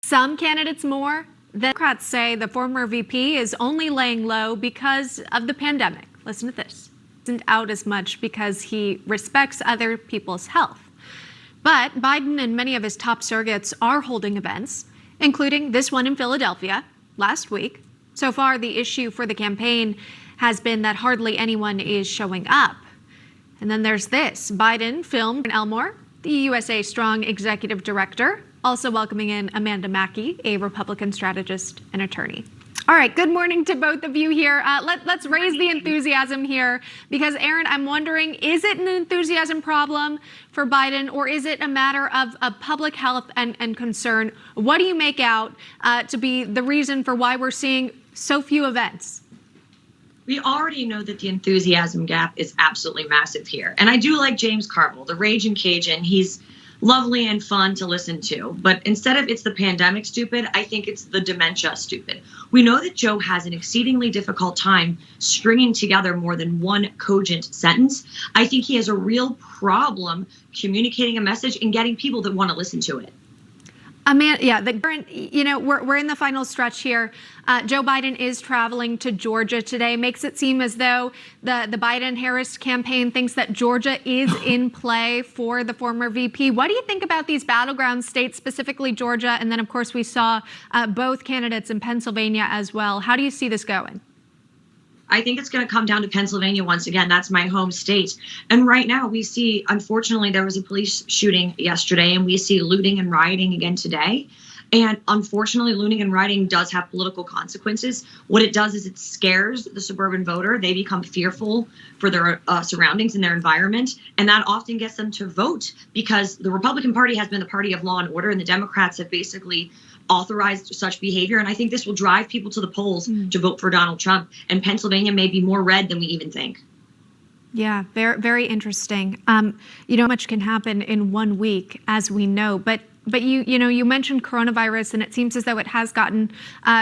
Some candidates more. Democrats say the former VP is only laying low because of the pandemic. Listen to this. Isn't out as much because he respects other people's health. But Biden and many of his top surrogates are holding events, including this one in Philadelphia last week. So far, the issue for the campaign has been that hardly anyone is showing up. And then there's this. Biden filmed Erin Elmore, the USA Strong executive director, also welcoming in Amanda Mackey, a Republican strategist and attorney. All right, good morning to both of you here. Let's raise the enthusiasm here because, Erin, I'm wondering, is it an enthusiasm problem for Biden or is it a matter of public health and concern? What do you make out to be the reason for why we're seeing so few events? We already know that the enthusiasm gap is absolutely massive here. And I do like James Carville, the Raging Cajun. He's lovely and fun to listen to. But instead of it's the pandemic stupid, I think it's the dementia stupid. We know that Joe has an exceedingly difficult time stringing together more than one cogent sentence. I think he has a real problem communicating a message and getting people that want to listen to it. Amanda, yeah, we're in the final stretch here. Joe Biden is traveling to Georgia today. Makes it seem as though the Biden-Harris campaign thinks that Georgia is in play for the former VP. What do you think about these battleground states, specifically Georgia? And then, of course, we saw both candidates in Pennsylvania as well. How do you see this going? I think it's going to come down to Pennsylvania once again. That's my home state. And right now we see, unfortunately, there was a police shooting yesterday and we see looting and rioting again today. And unfortunately, looting and rioting does have political consequences. What it does is it scares the suburban voter. They become fearful for their surroundings and their environment. And that often gets them to vote because the Republican Party has been the party of law and order and the Democrats have basically authorized such behavior. And I think this will drive people to the polls to vote for Donald Trump. And Pennsylvania may be more red than we even think. Yeah, very, very interesting. Much can happen in 1 week, as we know. But you mentioned coronavirus, and it seems as though it has gotten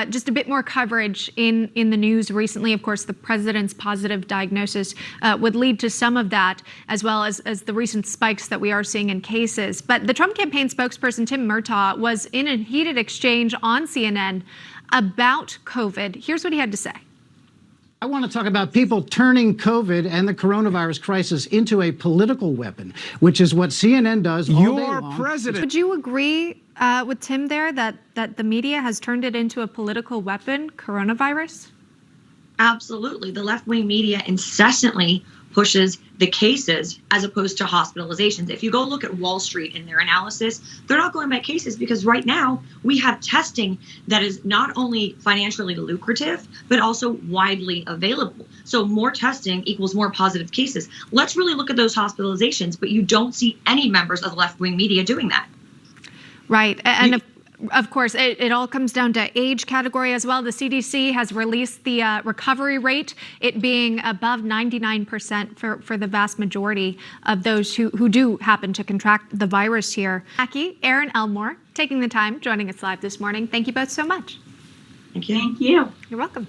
just a bit more coverage in the news recently. Of course, the president's positive diagnosis would lead to some of that, as well as the recent spikes that we are seeing in cases. But the Trump campaign spokesperson, Tim Murtaugh, was in a heated exchange on CNN about COVID. Here's what he had to say. I want to talk about people turning COVID and the coronavirus crisis into a political weapon, which is what CNN does all day long. Your president. Would you agree with Tim there that the media has turned it into a political weapon, coronavirus? Absolutely. The left-wing media incessantly pushes the cases as opposed to hospitalizations. If you go look at Wall Street in their analysis, they're not going by cases because right now we have testing that is not only financially lucrative, but also widely available. So more testing equals more positive cases. Let's really look at those hospitalizations, but you don't see any members of the left-wing media doing that. Right. And of course, it all comes down to age category as well. The CDC has released the recovery rate, it being above 99% for the vast majority of those who do happen to contract the virus here. Mackey, Erin Elmore, taking the time, joining us live this morning. Thank you both so much. Thank you. Thank you. You're welcome.